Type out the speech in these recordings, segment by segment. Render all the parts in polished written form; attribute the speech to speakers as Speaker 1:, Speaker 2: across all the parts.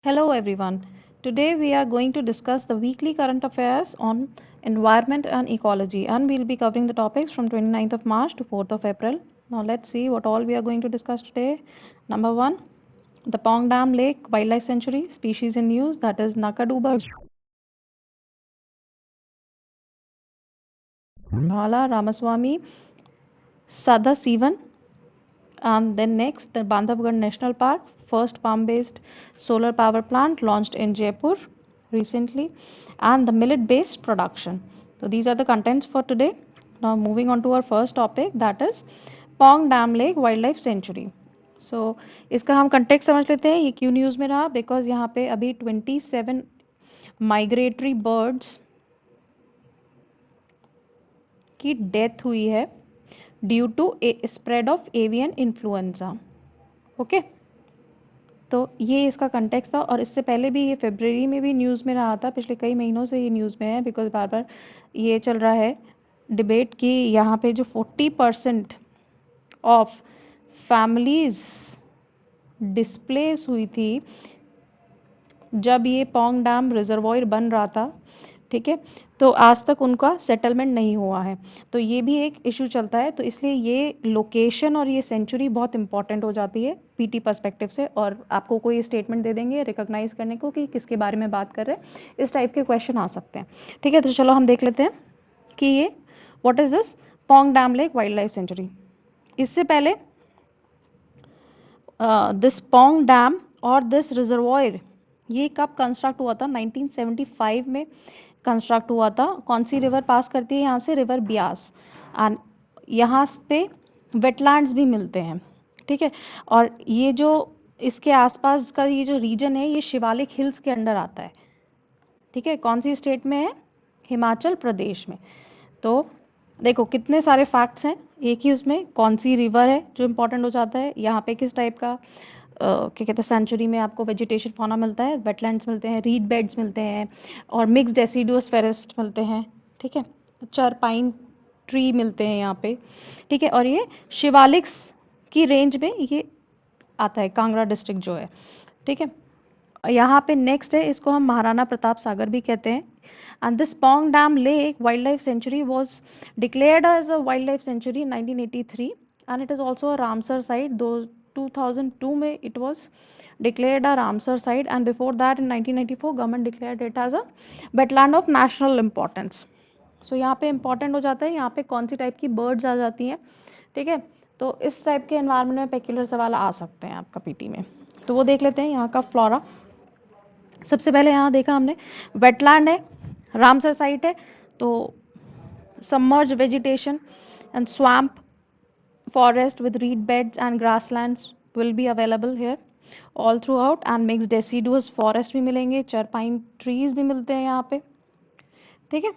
Speaker 1: Hello everyone. Today we are going to discuss the weekly current affairs on environment and ecology, and we'll be covering the topics from 29th of March to 4th of April. Now let's see what all we are going to discuss today. Number 1, the Pong Dam Lake Wildlife Sanctuary, species in news, that is Nakaduba Bhala Ramaswamy Sadhasivan. And then next, the Bandhavgarh National Park, first palm-based solar power plant launched in Jaipur recently, and the millet-based production. So these are the contents for today. Now moving on to our first topic, that is Pong Dam Lake Wildlife Sanctuary. So इसका हम contact समझ लेते हैं, ये क्यों news में रहा, because यहाँ पे अभी 27 माइग्रेटरी बर्ड्स की डेथ हुई है due to spread of avian influenza. Okay, तो ये इसका कंटेक्स्ट था. और इससे पहले भी ये फरवरी में भी न्यूज़ में रहा था, पिछले कई महीनों से ये न्यूज़ में है, बिकॉज बार बार ये चल रहा है डिबेट कि यहाँ पे जो 40% ऑफ फैमिलीज डिस्प्लेस हुई थी जब ये पोंग डैम रिजर्वॉयर बन रहा था, ठीक है, तो आज तक उनका सेटलमेंट नहीं हुआ है. तो ये भी एक इशू चलता है, तो इसलिए ये लोकेशन और ये सेंचुरी बहुत इंपॉर्टेंट हो जाती है पीटी पर्सपेक्टिव से. और आपको कोई स्टेटमेंट दे देंगे रिकॉग्नाइज करने को कि किसके बारे में बात कर रहे हैं, इस टाइप के क्वेश्चन आ सकते हैं. ठीक है, तो चलो हम देख लेते हैं कि ये what is this Pong dam lake wild life century. इससे पहले दिस पोंग डैम और दिस रिजर्वॉयर ये कब कंस्ट्रक्ट हुआ था? 1975 में कंस्ट्रक्ट हुआ था. कौन सी रिवर पास करती है यहाँ से? रिवर ब्यास. एंड यहाँ पे वेटलैंड्स भी मिलते हैं, ठीक है. और ये जो इसके आसपास का ये जो रीजन है ये शिवालिक हिल्स के अंडर आता है, ठीक है. कौन सी स्टेट में है? हिमाचल प्रदेश में. तो देखो कितने सारे फैक्ट्स हैं एक ही उसमें. कौन सी रिवर है जो इंपॉर्टेंट हो जाता है, यहाँ पे किस टाइप का क्या कहते हैं सेंचुरी में आपको वेजिटेशन फौना मिलता है, वेटलैंड्स मिलते हैं, रीड बेड्स मिलते हैं और मिक्स डेसिडुअस फॉरेस्ट मिलते हैं, ठीक है. चर पाइन ट्री मिलते हैं यहाँ पे, ठीक है. और ये शिवालिक्स की रेंज में ये आता है, कांगड़ा डिस्ट्रिक्ट जो है, ठीक है. यहाँ पे नेक्स्ट है, इसको हम महाराणा प्रताप सागर भी कहते हैं. And this Pong dam lake wild life sanctuary was declared as a wild life sanctuary 1983 and it is also a Ramsar site. 2002 में it was declared a Ramsar site, and before that in 1994 government declared it as a wetland of national importance. So यहाँ पे important हो जाता है यहाँ पे कौन सी type की birds आ जाती हैं, ठीक है. तो इस टाइप के environment में पेक्युलर सवाल आ सकते हैं आपका पीटी में. तो वो देख लेते हैं यहाँ का फ्लोरा. सबसे पहले यहाँ देखा हमने वेटलैंड है, रामसर साइट है, तो submerge vegetation and swamp forest with reed beds and grasslands will be available here all throughout, and mixed deciduous forest भी मिलेंगे, चरपाइन trees भी मिलते हैं यहाँ पे, ठीक है.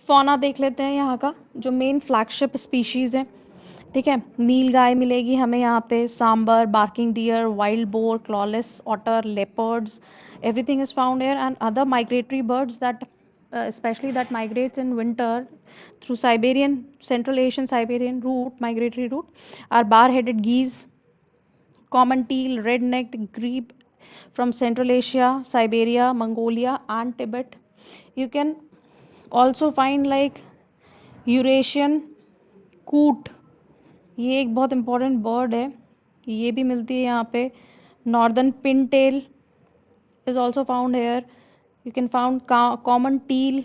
Speaker 1: फौना देख लेते हैं यहाँ का, जो मेन फ्लैगशिप स्पीशीज है, ठीक है. नील गाय मिलेगी हमें यहाँ पे, sambar, barking deer, wild boar, clawless otter, leopards, everything is found here, and other migratory birds that especially that migrates in winter through Siberian, Central Asian Siberian route, migratory route, are bar-headed geese, common teal, red-necked grebe from Central Asia, Siberia, Mongolia and Tibet. You can also find like Eurasian coot, ये एक बहुत important bird है, ये भी मिलती है यहाँ पे. Northern pintail is also found here. You can find common teal.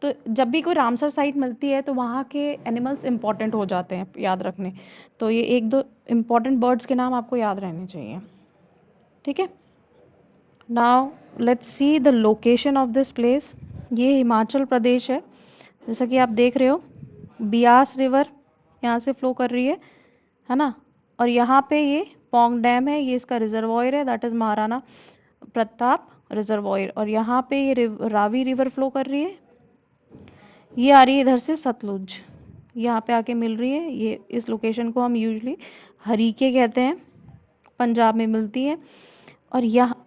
Speaker 1: तो जब भी कोई रामसर साइट मिलती है तो वहाँ के एनिमल्स इंपॉर्टेंट हो जाते हैं याद रखने. तो ये एक दो इम्पॉर्टेंट बर्ड्स के नाम आपको याद रहने चाहिए, ठीक है. Now let's see the location of this place. ये हिमाचल प्रदेश है, जैसा कि आप देख रहे हो. बियास रिवर यहाँ से फ्लो कर रही है ना. और यहाँ पे ये पोंग डैम है, ये इसका रिजर्वॉयर है, that is Maharana Pratap reservoir. और यहाँ पे ये रावी रिवर फ्लो कर रही है, ये आ रही है इधर से सतलुज, यहाँ पे आके मिल रही है. ये इस लोकेशन को हम यूजुअली हरीके कहते हैं, पंजाब में मिलती है. और यहाँ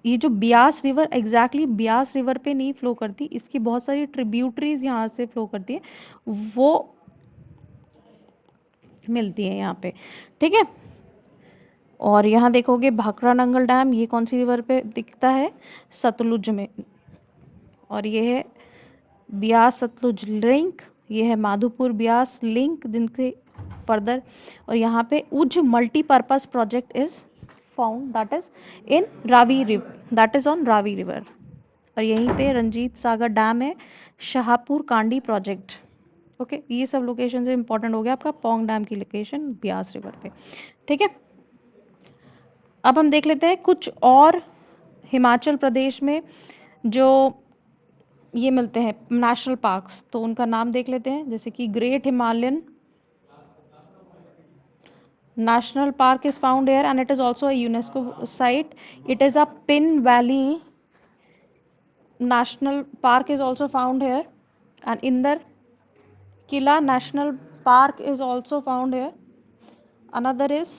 Speaker 1: ये जो Beas river exactly Beas river पे नहीं फ्लो करती, इसकी बहुत सारी ट्रिब्यूटरीज यहाँ से फ्लो करती है, वो मिलती है यहाँ पे, ठीक है. और यहाँ देखोगे भाखड़ा नंगल डैम, ये कौन सी रिवर पे दिखता है? सतलुज में। और ये है ब्यास सतलुज लिंक, ये है माधोपुर ब्यास लिंक जिनके फर्दर। और यहाँ पे उज multipurpose project is found that is in Ravi river, that is on Ravi river. और यहीं पे रंजीत सागर डैम है, शाहपुर कांडी प्रोजेक्ट। ओके, ये सब लोकेशन से इंपॉर्टेंट हो गया आपका पौंग डैम की लोकेशन ब्यास रिवर पे। ठीक है, अब हम देख लेते हैं कुछ और हिमाचल प्रदेश में जो ये मिलते हैं नेशनल पार्क्स, तो उनका नाम देख लेते हैं। जैसे कि great Himalayan national park is found here and it is also a UNESCO site. It is a Pin Valley National Park is also found here, and Indar Kila National Park is also found here. Another is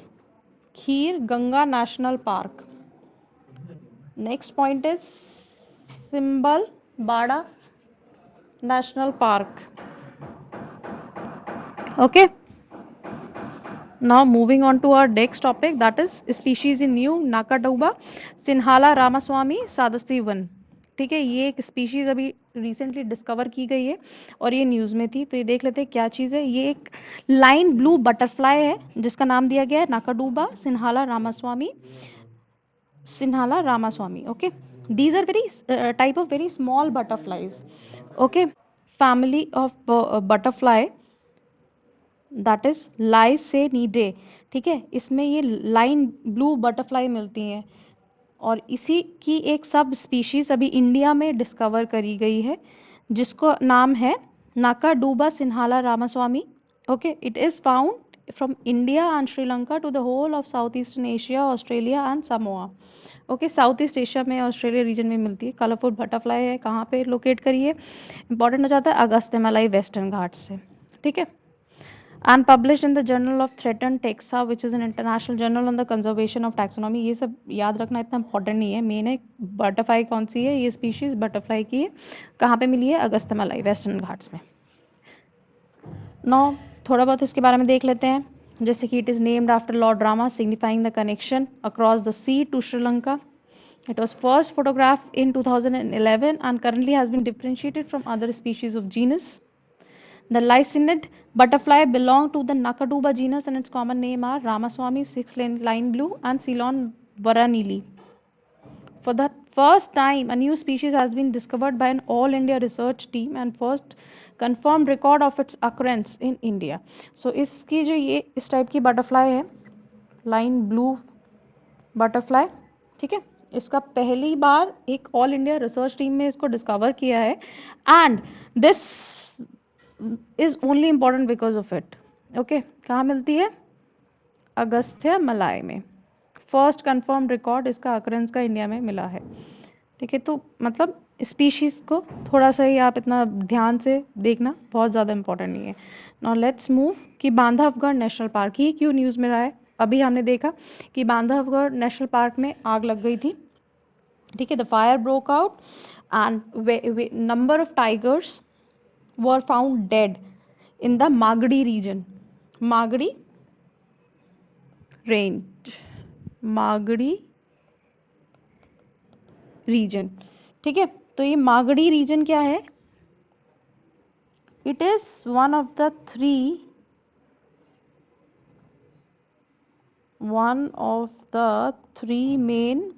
Speaker 1: Kheer Ganga National Park. Next point is Simbal Bada National Park. Okay. Now moving on to our next topic, that is species in new Nakaduba Sinhala Ramaswamy Sadasti one. ठीक है, ये एक species अभी recently discover की गई है और ये न्यूज में थी, तो ये देख लेते हैं क्या चीज है। ये एक लाइन ब्लू बटरफ्लाई है जिसका नाम दिया गया है Nacaduba sinhala ramaswamii. Okay, these are very type of very small butterflies. Okay, family of butterfly that is Lycaenidae. ठीक है, इसमें ये लाइन ब्लू बटरफ्लाई मिलती हैं और इसी की एक सब स्पीशीज अभी इंडिया में डिस्कवर करी गई है जिसको नाम है Nacaduba sinhala ramaswamii. Okay, it is found from India and Sri Lanka to the whole of south eastern Asia, Australia and Samoa. Okay, south east Asia में, ऑस्ट्रेलिया रीजन में मिलती है। कलरफुल बटरफ्लाई है, कहाँ पे लोकेट करी है? इंपॉर्टेंट हो जाता है अगस्त्यमलाई वेस्टर्न घाट से। ठीक है, and published in the Journal of Threatened Taxa, which is an international journal on the conservation of taxonomy। ये सब याद रखना इतना इंपॉर्टेंट नहीं है, मेन है बटरफ्लाई कौन सी है। ये स्पीशीज बटरफ्लाई की है, कहाँ पे मिली है? अगस्त्यमलाई वेस्टर्न घाट्स में। नौ थोड़ा बहुत इसके बारे में देख लेते हैं। जैसे कि it is named after Lord Rama, signifying the connection across the sea to Sri Lanka. It was first photographed in 2011 and currently has been differentiated from other species of genus. The lycaenid butterfly belong to the Nakaduba genus and its common name are Ramaswamy six-line blue and Ceylon varanili. For the first time, a new species has been discovered by an all India research team and first confirmed record of its occurrence in India. So इसकी जो ये इस type की butterfly है, line blue butterfly, ठीक है, इसका पहली बार एक ऑल इंडिया रिसर्च टीम में इसको डिस्कवर किया है and this is only important because of it. Okay, कहाँ मिलती है? अगस्त्य मलाई में। फर्स्ट कंफर्म रिकॉर्ड इसका अकरेंस का इंडिया में मिला है। ठीक है, तो मतलब स्पीशीज को थोड़ा सा ही आप इतना ध्यान से देखना, बहुत ज़्यादा इंपॉर्टेंट नहीं है। नाउ लेट्स मूव कि बांधवगढ़ नेशनल पार्क, ही क्यों न्यूज़ में रहा है? अभी हमने देखा कि बांधवगढ़ नेशनल पार्क में आग लग गई थी। ठीक है, the fire broke out and number of tigers were found dead in the Magadi region. Magadi range, Magadi region। ठीक है, तो ये मागड़ी रीजन क्या है? It is one of the three main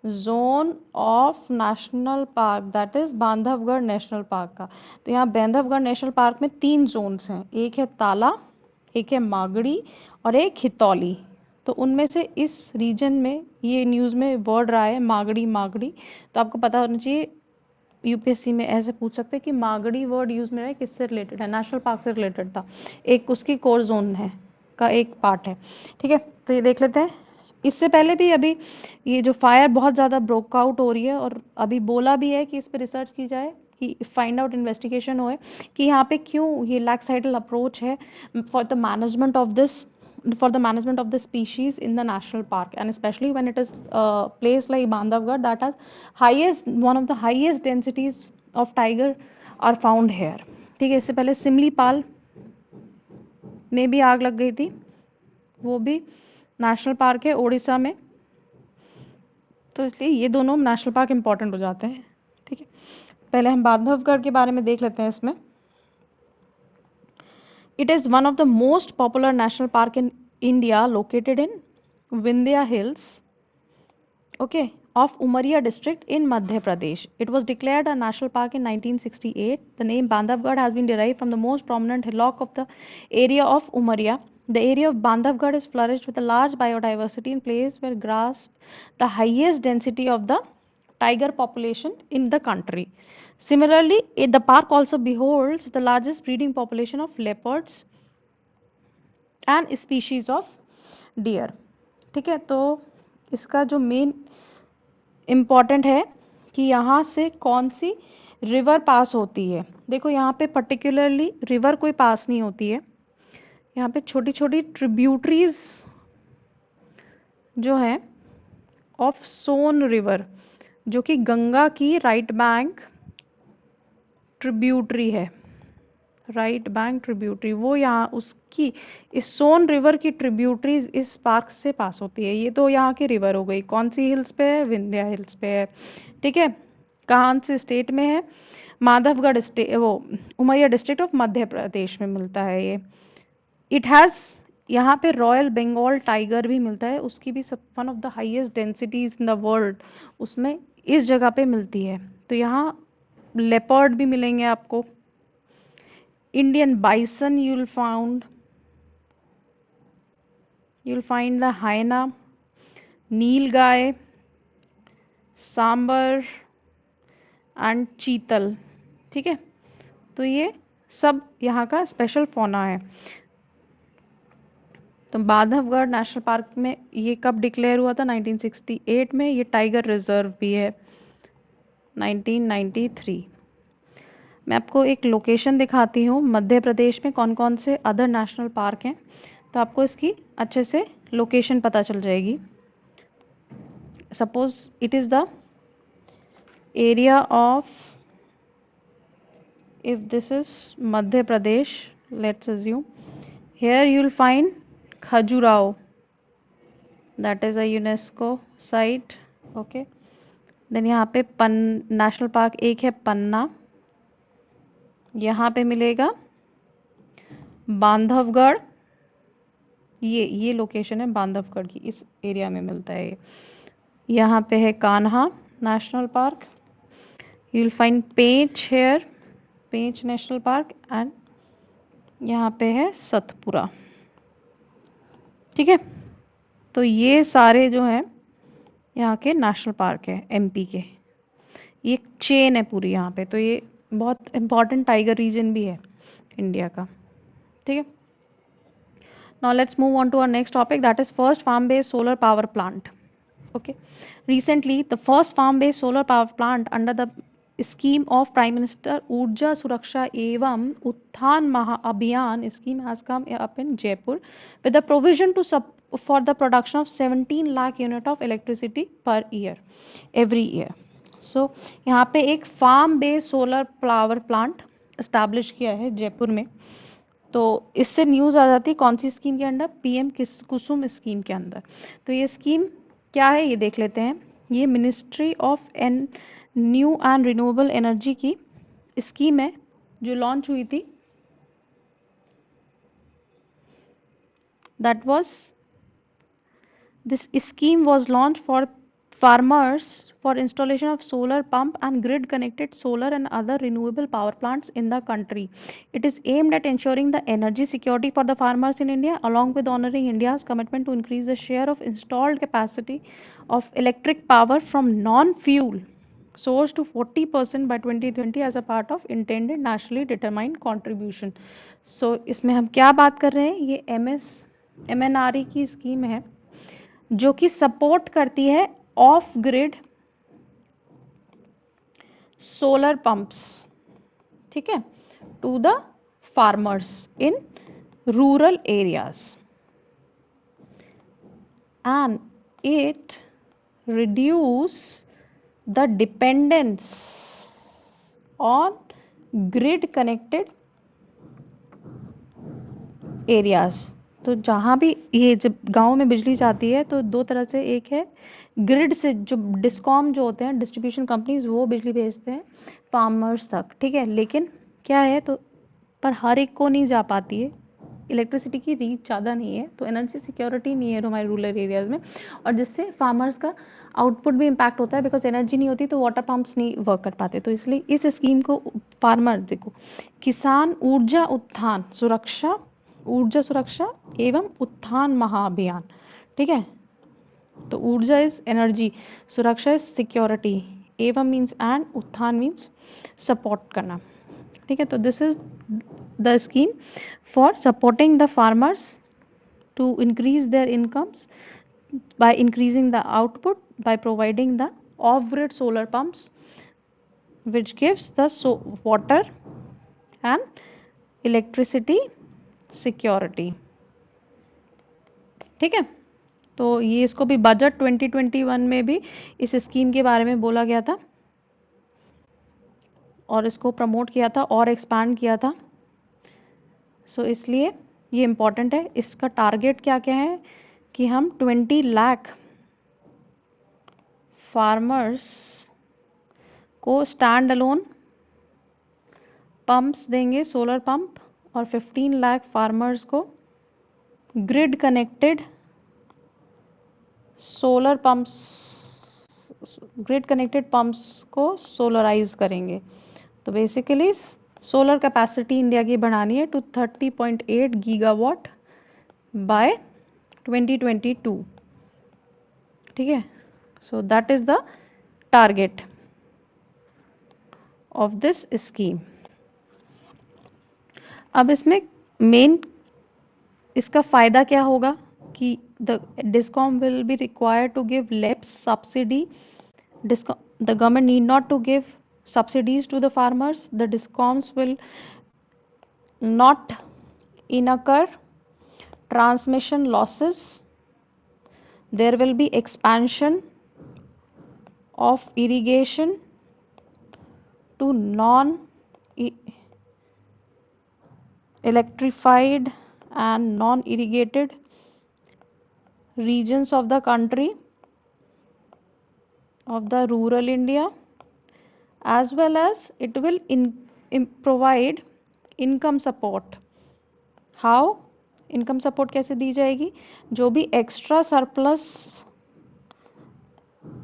Speaker 1: zone of national park, that is Bandhavgarh national park का। तो यहाँ Bandhavgarh national park में 3 जोन्स हैं, एक है ताला, एक है मागड़ी और एक हितौली। तो उनमें से इस रीजन में ये न्यूज़ में वर्ड रहा है मागड़ी मागड़ी, तो आपको पता होना चाहिए। यूपीएससी में ऐसे पूछ सकते हैं कि मागड़ी वर्ड यूज में है, किससे रिलेटेड है? नेशनल पार्क से रिलेटेड था, एक उसकी कोर जोन है का एक पार्ट है। ठीक है, तो ये देख लेते हैं। इससे पहले भी अभी ये जो फायर बहुत ज़्यादा ब्रोक आउट हो रही है और अभी बोला भी है कि इस पर रिसर्च की जाए, कि फाइंड आउट इन्वेस्टिगेशन होए कि यहाँ पे क्यों ये लैक्साइडल अप्रोच है for the management of this species in the national park, and especially when it is a place like Bandhavgarh that has one of the highest densities of tiger are found here। ठीक है, इससे पहले सिमलीपाल में भी आग लग गई थी, वो भी नेशनल पार्क है उड़ीसा में, तो इसलिए ये दोनों नेशनल पार्क इंपॉर्टेंट हो जाते हैं। ठीक है, पहले हम बांधवगढ़ के बारे में देख लेते हैं इसमें। It is one of the most popular national park in India located in Vindhya hills, okay, of Umaria district in Madhya Pradesh. It was declared a national park in 1968. The name Bandhavgarh has been derived from the most prominent hillock of the area of Umaria. The area of Bandhavgarh is flourished with a large biodiversity and place where grasp the highest density of the tiger population in the country. Similarly, the park also beholds the largest breeding population of leopards and species of deer. ठीक है, तो इसका जो main important है कि यहाँ से कौन सी रिवर पास होती है। देखो यहाँ पे पर्टिकुलरली रिवर कोई पास नहीं होती है, यहाँ पे छोटी छोटी ट्रिब्यूटरीज जो है ऑफ सोन रिवर, जो कि गंगा की राइट बैंक ट्रिब्यूटरी है, राइट बैंक ट्रिब्यूटरी, वो यहाँ उसकी इस सोन रिवर की ट्रिब्यूटरीज इस पार्क से पास होती है। ये तो यहाँ की रिवर हो गई, कौन सी हिल्स पे है, विंध्या हिल्स पे है। ठीक है, कहाँ से स्टेट में है, माधवगढ़ स्टेट, वो उमरिया डिस्ट्रिक्ट ऑफ मध्य प्रदेश में मिलता है ये। इट हैज, यहाँ पे रॉयल बंगाल टाइगर भी मिलता है, उसकी भी one of the highest densities in the world उसमें इस जगह पे मिलती है। तो यहाँ लेपर्ड भी मिलेंगे आपको, Indian bison you'll find the hyena, nilgai, sambar and chital. ठीक है, तो ये सब यहाँ का स्पेशल फौना है। तो बांधवगढ़ नेशनल पार्क में ये कब डिक्लेयर हुआ था, 1968 में। ये टाइगर रिजर्व भी है 1993। मैं आपको एक लोकेशन दिखाती हूँ मध्य प्रदेश में कौन कौन से अदर नेशनल पार्क हैं, तो आपको इसकी अच्छे से लोकेशन पता चल जाएगी। Suppose it is the area of, if this is Madhya Pradesh, let's assume here you will find Khajuraho, that is a UNESCO site, okay. then यहाँ पे नेशनल पार्क एक है पन्ना, यहाँ पे मिलेगा बांधवगढ़, ये लोकेशन है बांधवगढ़ की, इस एरिया में मिलता है ये। यहाँ पे है Kanha national park, you will find Pench here, Pench national park, and यहाँ पे है सतपुरा। ठीक है, तो ये सारे जो हैं यहाँ के नेशनल पार्क है एमपी के, ये चेन है पूरी यहाँ पे, तो ये बहुत इंपॉर्टेंट टाइगर रीजन भी है इंडिया का। ठीक है, now let's move on to our next topic, that is first farm based solar power plant. Okay, recently the first farm based solar power plant under the scheme of Prime Minister Urja Suraksha Evam Utthan Maha Abhiyan scheme has come up in Jaipur with the provision to for the production of 17 lakh unit of electricity per year every year. So यहाँ पे एक farm based solar power plant establish किया है जयपुर में। तो इससे news आ जाती है कौन सी स्कीम के अंडर, पीएम कुसुम स्कीम के अंदर। तो ये स्कीम क्या है ये देख लेते हैं। ये ministry of new and renewable energy की स्कीम है जो लॉन्च हुई थी। That was, this scheme was launch for farmers for installation of solar pump and grid connected solar and other renewable power plants in the country. It is aimed at ensuring the energy security for the farmers in India along with honoring India's commitment to increase the share of installed capacity of electric power from non-fuel source to 40% by 2020 as a part of intended nationally determined contribution. So इसमें हम क्या बात कर रहे हैं, ये MNRE की scheme है जो कि सपोर्ट करती है ऑफ ग्रिड सोलर पंप्स, ठीक है, to the farmers in rural areas, and it reduce the dependence on grid connected areas तो जहाँ भी ये जब गांव में बिजली जाती है तो दो तरह से, एक है ग्रिड से, जो डिस्कॉम जो होते हैं डिस्ट्रीब्यूशन कंपनीज, वो बिजली भेजते हैं फार्मर्स तक, ठीक है। लेकिन क्या है, तो पर हर एक को नहीं जा पाती है, इलेक्ट्रिसिटी की रीच ज़्यादा नहीं है, तो एनर्जी सिक्योरिटी नहीं है हमारे रूरल एरियाज में, और जिससे फार्मर्स का आउटपुट भी इम्पैक्ट होता है, बिकॉज एनर्जी नहीं होती तो वाटर पंप्स नहीं वर्क कर पाते। तो इसलिए इस स्कीम को फार्मर, देखो, किसान ऊर्जा उत्थान सुरक्षा, ऊर्जा सुरक्षा एवं उत्थान महाअभियान, ठीक है। तो ऊर्जा इज एनर्जी, सुरक्षा इज सिक्योरिटी, एवं मीन्स एंड, उत्थान मीन्स सपोर्ट करना, ठीक है। तो this is the scheme for supporting the farmers to increase their incomes by increasing the output by providing the off-grid solar pumps which gives the water and electricity security, ठीक है। तो ये इसको भी बजट 2021 में भी इस स्कीम के बारे में बोला गया था और इसको प्रमोट किया था और एक्सपैंड किया था। सो इसलिए ये इम्पॉर्टेंट है। इसका टारगेट क्या क्या है कि हम 20 लाख फार्मर्स को स्टैंड अलोन पंप्स देंगे, सोलर पंप, और 15 लाख फार्मर्स को grid connected solar pumps, grid connected pumps को सोलराइज करेंगे। तो बेसिकली सोलर कैपेसिटी इंडिया की बढ़ानी है टू 30.8 गीगावाट बाय 2022, ठीक है। So that is the target of this scheme. अब इसमें मेन इसका फायदा क्या होगा कि the discom will be required to give less subsidy, the government need not to give subsidies to the farmers, the discoms will not incur transmission losses, there will be expansion of irrigation to non electrified and non irrigated regions of the country, of the rural India, as well as it will provide income support. How? Income support कैसे दी जाएगी? जो भी extra surplus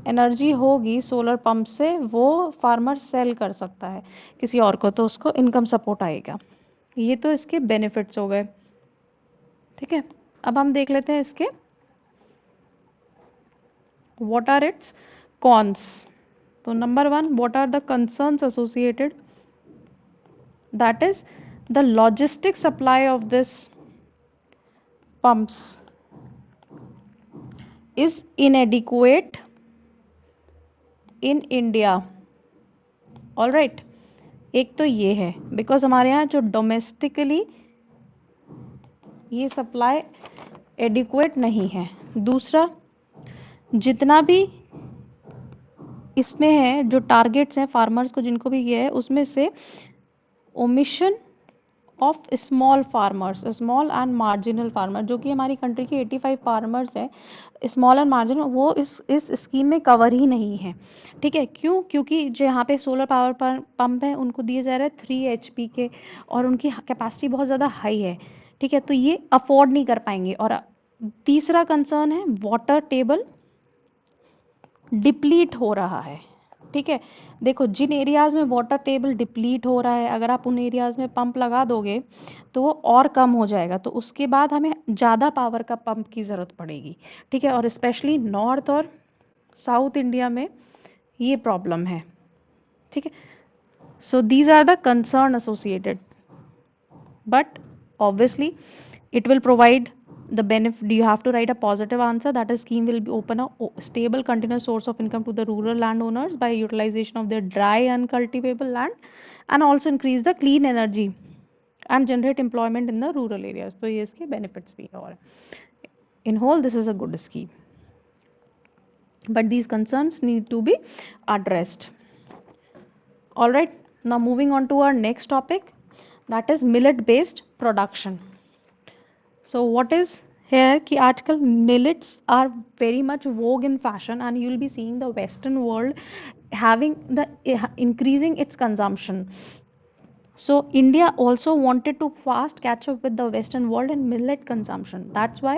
Speaker 1: energy होगी solar pump से, वो farmer cell कर सकता है किसी और को, तो उसको इनकम सपोर्ट आएगा। ये तो इसके बेनिफिट्स हो गए, ठीक है। अब हम देख लेते हैं इसके व्हाट आर इट्स कॉन्स। तो number 1, what are the concerns associated? That is the logistic supply of this pumps is inadequate in India. All right, एक तो ये है बिकॉज हमारे यहाँ जो डोमेस्टिकली ये सप्लाई एडिक्वेट नहीं है। दूसरा, जितना भी इसमें है जो टारगेट्स हैं फार्मर्स को जिनको भी किया है, उसमें से omission of small farmers, small and marginal farmer, जो कि हमारी कंट्री के 85 फार्मर्स हैं स्मॉल एंड मार्जिनल, वो इस स्कीम में कवर ही नहीं है, ठीक है। क्यों? क्योंकि जो यहाँ पे सोलर पावर पंप है उनको दिए जा रहे हैं 3 HP के, और उनकी कैपेसिटी बहुत ज़्यादा हाई है, ठीक है, तो ये अफोर्ड नहीं कर पाएंगे। और तीसरा कंसर्न है वाटर टेबल डिप्लीट हो रहा है, ठीक है। देखो, जिन एरियाज में वाटर टेबल डिप्लीट हो रहा है, अगर आप उन एरियाज में पंप लगा दोगे तो वो और कम हो जाएगा, तो उसके बाद हमें ज़्यादा पावर का पंप की ज़रूरत पड़ेगी, ठीक है। और स्पेशली नॉर्थ और साउथ इंडिया में ये प्रॉब्लम है, ठीक है। So these are the concern associated, but obviously it will provide the benefit. You have to write a positive answer, that is scheme will be open a stable continuous source of income to the rural landowners by utilization of their dry uncultivable land, and also increase the clean energy and generate employment in the rural areas. तो ये इसके benefits भी है, और in whole this is a good scheme, but these concerns need to be addressed. All right, now moving on to our next topic, that is millet based production. So what is here कि आजकल millets are very much vogue in fashion, and you'll be seeing the Western world having the increasing its consumption. So India also wanted to fast catch up with the Western world in millet consumption. That's why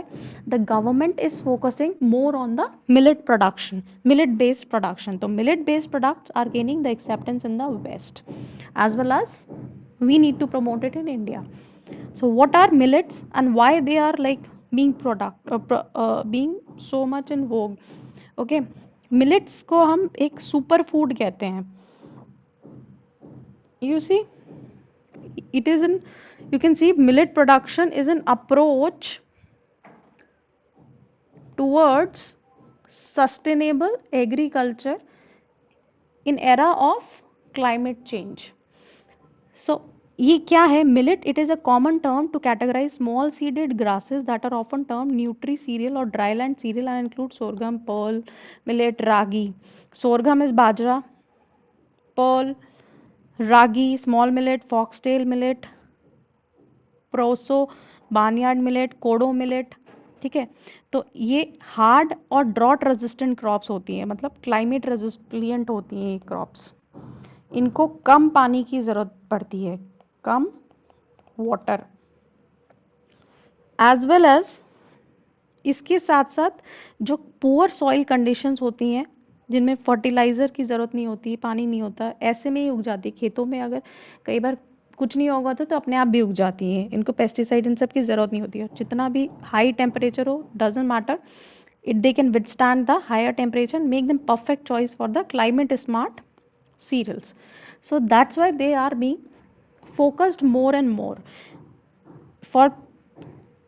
Speaker 1: the government is focusing more on the millet production, millet based production. So millet based products are gaining the acceptance in the West, as well as we need to promote it in India. So what are millets and why they are like being being so much in vogue? Okay, millets को हम एक super food कहते हैं. You see, it is an, you can see millet production is an approach towards sustainable agriculture in era of climate change. So ये क्या है millet? It is a common term to categorize small seeded grasses that are often termed nutri cereal or dryland cereal and include sorghum, pearl, millet, ragi. Sorghum is bajra, pearl, ragi, small millet, foxtail millet, proso, barnyard millet, kodo millet. ठीक है, तो ये hard और drought resistant crops होती हैं, मतलब climate resilient होती हैं ये क्रॉप्स. इनको कम पानी की जरूरत पड़ती है, कम वाटर, एज वेल एज इसके साथ साथ जो पुअर सॉइल कंडीशंस होती हैं जिनमें फर्टिलाइजर की जरूरत नहीं होती, पानी नहीं होता, ऐसे में ही उग जाती है. खेतों में अगर कई बार कुछ नहीं होगा तो अपने आप भी उग जाती हैं, इनको पेस्टिसाइड इन सब की जरूरत नहीं होती है. जितना भी हाई टेम्परेचर हो, doesn't matter, it they can withstand the higher temperature, make them perfect choice for the climate smart cereals. So that's why they are being focused more and more. For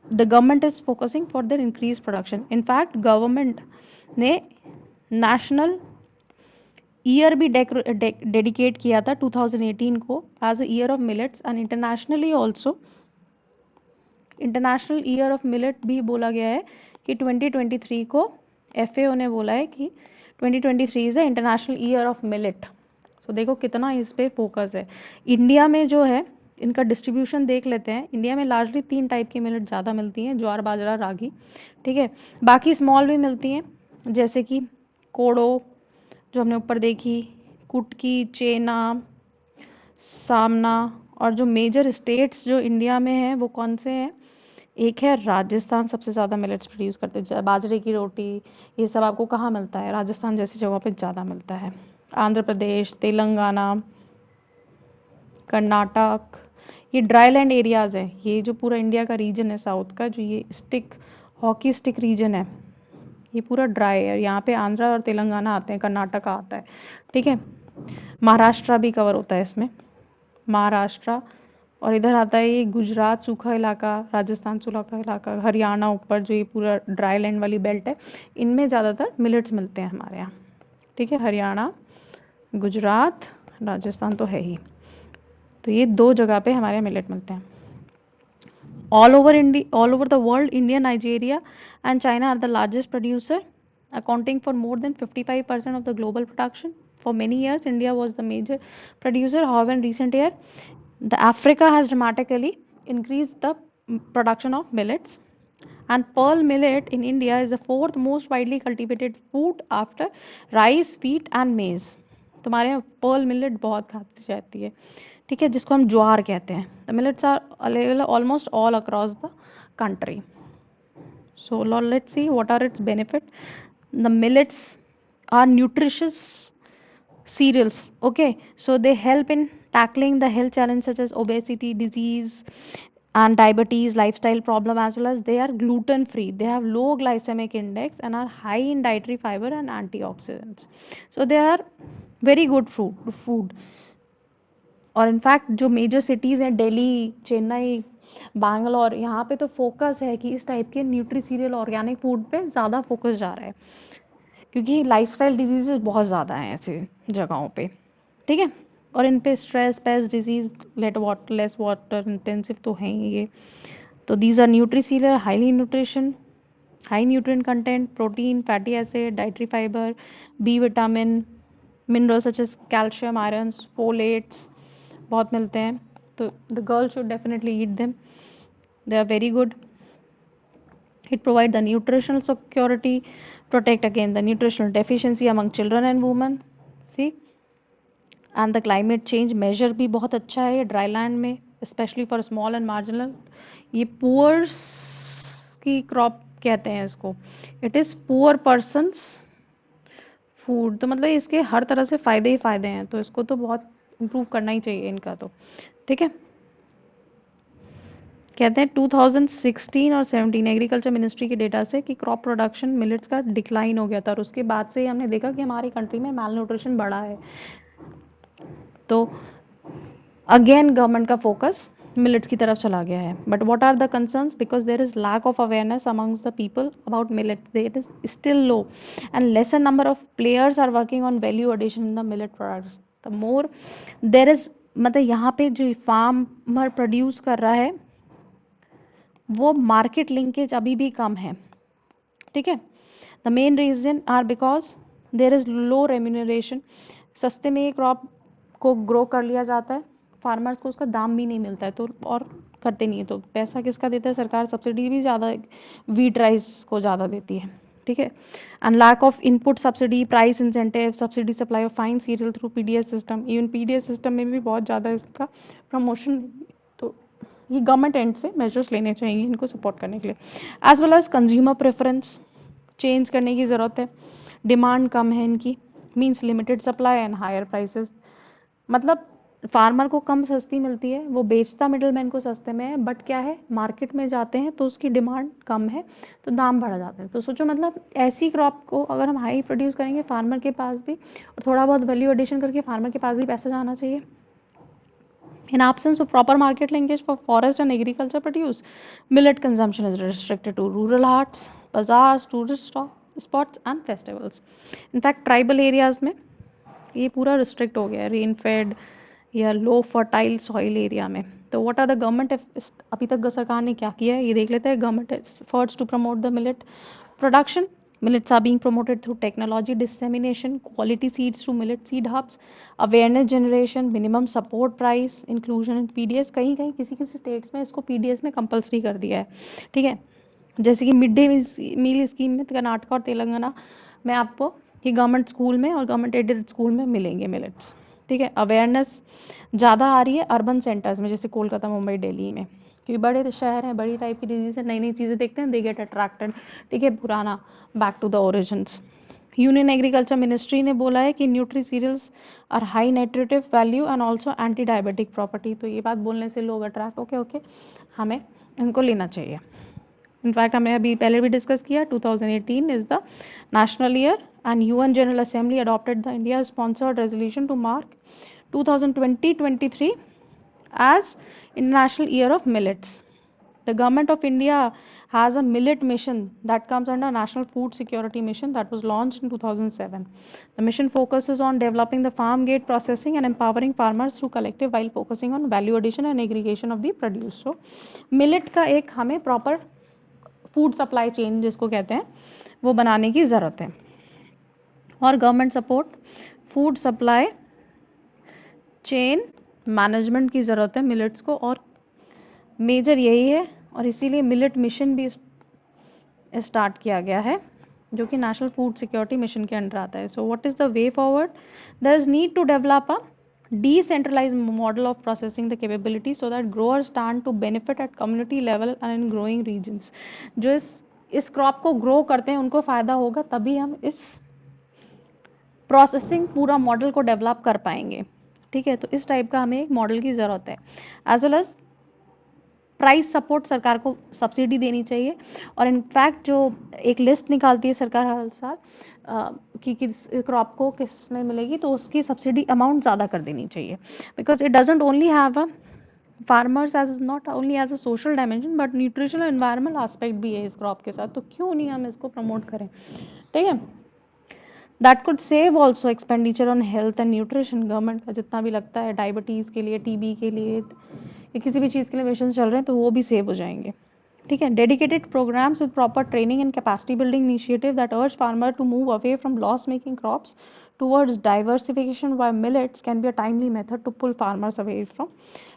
Speaker 1: the government is focusing for their increased production. In fact, government ने national year भी dedicate किया था 2018 को as a year of millets, and internationally also international year of millet भी बोला गया है कि 2023 को FAO ने बोला है कि 2023 is a international year of millet. So देखो कितना इस पे फोकस है. इंडिया में जो है इनका डिस्ट्रीब्यूशन देख लेते हैं. इंडिया में लार्जली 3 टाइप की मिलेट ज़्यादा मिलती हैं, ज्वार, बाजरा, रागी. ठीक है, बाकी स्मॉल भी मिलती हैं जैसे कि कोडो जो हमने ऊपर देखी, कुटकी, चेना, सामना. और जो मेजर स्टेट्स जो इंडिया में हैं वो कौन से हैं? एक है राजस्थान, सबसे ज़्यादा मिलेट्स प्रोड्यूस करते हैं. बाजरे की रोटी ये सब आपको कहाँ मिलता है? राजस्थान जैसी जगहों पे ज़्यादा मिलता है. आंध्र प्रदेश, तेलंगाना, कर्नाटक, ये ड्राई लैंड एरियाज है. ये जो पूरा इंडिया का रीजन है साउथ का, जो ये स्टिक हॉकी स्टिक रीजन है, ये पूरा ड्राई है. यहाँ पे आंध्रा और तेलंगाना आते हैं, कर्नाटका आता है. ठीक है, महाराष्ट्र भी कवर होता है इसमें, महाराष्ट्र. और इधर आता है ये गुजरात सूखा इलाका, राजस्थान सूखा इलाका, हरियाणा ऊपर जो ये पूरा ड्राई लैंड वाली बेल्ट है, इनमें ज़्यादातर मिलेट्स मिलते हैं हमारे यहाँ. ठीक है, हरियाणा, गुजरात, राजस्थान तो है ही. तो ये 2 जगह पे हमारे यहाँ मिलेट मिलते हैं. All over the world, India, Nigeria, and China are the largest producer, accounting for more than 55% of the global production. For many years, India was the major producer. However, in recent years, the Africa has dramatically increased the production of millets. And pearl millet in India is the 4th most widely cultivated food after rice, wheat, and maize. तुम्हारे यहाँ pearl millet बहुत खाती जाती है. ठीक है, जिसको हम ज्वार कहते हैं. The millets are available almost all across the country. So let's see what are its benefit. The millets are nutritious cereals. Okay, so they help in tackling the health challenges such as obesity, disease, and diabetes, lifestyle problem, as well as they are gluten free, they have low glycemic index, and are high in dietary fiber and antioxidants. So they are very good food. और in fact जो major cities हैं, दिल्ली, चेन्नई, बैंगलोर, यहाँ पे तो focus है कि इस type के न्यूट्री सीरियल ऑर्गेनिक फूड पे ज़्यादा फोकस जा रहा है, क्योंकि लाइफस्टाइल डिजीजेस बहुत ज़्यादा हैं ऐसे जगहों पे. ठीक है, और इन पे stress, pest disease, less water intensive तो हैं ही ये. तो these are nutri cereal, highly nutrition, high nutrient content, protein, fatty acid, dietary fibre, B vitamin, minerals such as calcium, iron, folates बहुत मिलते हैं. तो the girl should definitely eat them, they are very good. It provide the nutritional security, protect against the nutritional deficiency among children and women. See, and the climate change measure भी बहुत अच्छा है ये dry land में, specially for small and marginal. ये poors की crop कहते हैं इसको. It is poor persons food. तो मतलब इसके हर तरह से फायदे ही फायदे हैं, तो इसको तो बहुत इम्प्रूव करना ही चाहिए इनका तो. ठीक है. कहते हैं 2016 और 17 एग्रीकल्चर मिनिस्ट्री के डेटा से कि क्रॉप प्रोडक्शन मिलेट्स का डिक्लाइन हो गया था, और उसके बाद से हमने देखा कि हमारी कंट्री में माल न्यूट्रिशन बढ़ा है. तो अगेन गवर्नमेंट का फोकस मिलेट्स की तरफ चला गया है. But what are the concerns? Because there is lack of awareness amongst the people about millets. It is still low and lesser number of players are working on value addition in the millet products. The more there is, मतलब यहाँ पे जो farmer produce कर रहा है वो market linkage अभी भी कम है. ठीक है. The main reason are because there is low remuneration. सस्ते में ये क्रॉप को ग्रो कर लिया जाता है, फार्मर्स को उसका दाम भी नहीं मिलता है, तो और करते नहीं है. तो पैसा किसका देता है? सरकार सब्सिडी भी ज़्यादा वीट राइस को ज़्यादा देती है. ठीक है. And lack of input subsidy, price incentive, subsidy supply of fine cereal through PDS system. Even PDS system में भी बहुत ज़्यादा इसका प्रमोशन. तो ये गवर्नमेंट एंड से मेजर्स लेने चाहिए इनको सपोर्ट करने के लिए. As well as consumer preference change करने की ज़रूरत है. डिमांड कम है इनकी, means limited supply and higher prices. मतलब फार्मर को कम सस्ती मिलती है, वो बेचता मिडलमैन को सस्ते में है, बट क्या है, मार्केट में जाते हैं तो उसकी डिमांड कम है तो दाम बढ़ जाते हैं. तो सोचो, मतलब ऐसी क्रॉप को अगर हम हाई प्रोड्यूस करेंगे फार्मर के पास भी, और थोड़ा बहुत वैल्यू एडिशन करके फार्मर के पास भी पैसा जाना चाहिए. In absence of proper market linkage for forest and agriculture produce, millet consumption is restricted to rural hearts, bazaars, tourist spots and festivals. In fact, tribal areas में ये पूरा restrict हो गया है, रेन फेड या लो फर्टाइल सॉइल एरिया में. तो what are the government, अभी तक सरकार ने क्या किया है ये देख लेते हैं. Government efforts to promote the millet production. Millets are being promoted through technology dissemination, quality seeds through millet seed hubs, awareness generation, minimum support price, inclusion in PDS. कहीं कहीं किसी किसी स्टेट्स में इसको PDS में कंपलसरी कर दिया है. ठीक है. जैसे कि मिड डे मील स्कीम में कर्नाटक और तेलंगाना में आपको ये गवर्नमेंट स्कूल में और गवर्नमेंट एडेड स्कूल में मिलेंगे मिलेट्स. ठीक है. अवेयरनेस ज़्यादा आ रही है अर्बन सेंटर्स में, जैसे कोलकाता, मुंबई, दिल्ली में, क्योंकि बड़े शहर हैं, बड़ी टाइप की डिजीज है, नई नई चीज़ें देखते हैं, दे गेट अट्रैक्टेड. ठीक है. पुराना back to the origins. Union agriculture ministry ने बोला है कि nutri cereals are high nutritive value and also anti diabetic property. तो ये बात बोलने से लोग अट्रैक्ट ओके हमें इनको लेना चाहिए. इनफैक्ट हमने अभी पहले भी डिस्कस किया, 2018 is the national year and UN general assembly adopted the India sponsored resolution to mark 2020-23 as International Year of Millets. The government of India has a millet mission that comes under National Food Security Mission that was launched in 2007. The mission focuses on developing the farm gate processing and empowering farmers through collective while focusing on value addition and aggregation of the produce. So, millet का एक हमें proper food supply chain जिसको कहते हैं वो बनाने की ज़रूरत है. और government support food supply chain management की ज़रूरत है मिलेट्स को, और मेजर यही है. और इसीलिए मिलेट मिशन भी स्टार्ट किया गया है जो कि नेशनल फूड सिक्योरिटी मिशन के अंडर आता है. So what is the way forward? There is need to develop a decentralized model of processing the capability so that growers stand to benefit at community level and in growing regions. जो इस crop को grow करते हैं उनको फायदा होगा, तभी हम इस प्रोसेसिंग पूरा मॉडल को डेवलप कर पाएंगे. ठीक है. तो इस टाइप का हमें एक मॉडल की जरूरत है. As well as price support सरकार को सब्सिडी देनी चाहिए. और इनफैक्ट जो एक लिस्ट निकालती है सरकार हर साल कि किस क्रॉप को किस में मिलेगी, तो उसकी सब्सिडी अमाउंट ज़्यादा कर देनी चाहिए. Because it doesn't only have a farmers as not only as a social dimension but nutritional environmental aspect भी है इस क्रॉप के साथ. तो क्यों नहीं हम इसको प्रमोट करें. ठीक है. That could save also expenditure on health and nutrition. Government का जितना भी लगता है डायबिटीज़ के लिए, टीबी के लिए, या किसी भी चीज़ के लिए मिशन चल रहे हैं, तो वो भी सेव हो जाएंगे. ठीक है, dedicated programs with proper training and capacity building initiative that urge farmer to move away from loss making crops towards diversification by millets can be a timely method to pull farmers away from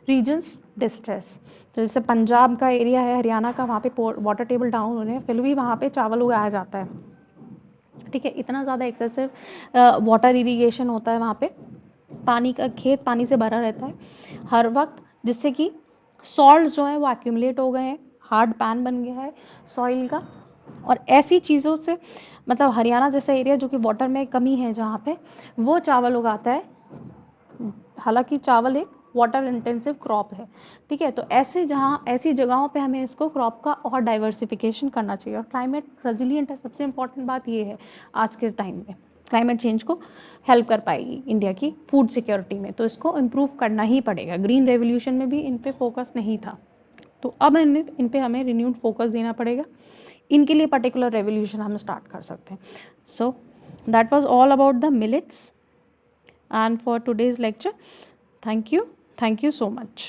Speaker 1: regions distress. तो जैसे पंजाब का area है, हरियाणा का, वहाँ पे water table down होने फिर भी वहाँ पे चावल उगाया जाता है, ठीक है, इतना ज़्यादा एक्सेसिव वाटर इरीगेशन होता है वहाँ पे, पानी का खेत पानी से भरा रहता है हर वक्त, जिससे कि सॉल्ट जो है वो एक्यूमुलेट हो गए हैं, हार्ड पैन बन गया है सॉइल का, और ऐसी चीज़ों से मतलब हरियाणा जैसा एरिया जो कि वाटर में कमी है जहाँ पे, वो चावल उगाता है, हालांकि चावल एक वाटर इंटेंसिव क्रॉप है, ठीक है। तो ऐसे जहाँ ऐसी जगहों पे हमें इसको क्रॉप का और डाइवर्सिफिकेशन करना चाहिए, और क्लाइमेट रेजिलिएंट है, सबसे इंपॉर्टेंट बात ये है आज के टाइम में, क्लाइमेट चेंज को हेल्प कर पाएगी इंडिया की फूड सिक्योरिटी में, तो इसको इम्प्रूव करना ही पड़ेगा। ग्रीन रेवोल्यूशन में भी इन पे फोकस नहीं था, तो अब इन पे हमें रिन्यूड फोकस देना पड़ेगा, इनके लिए पर्टिकुलर रेवोल्यूशन हम स्टार्ट कर सकते हैं। So that was all about the millets and for today's lecture, thank you so much.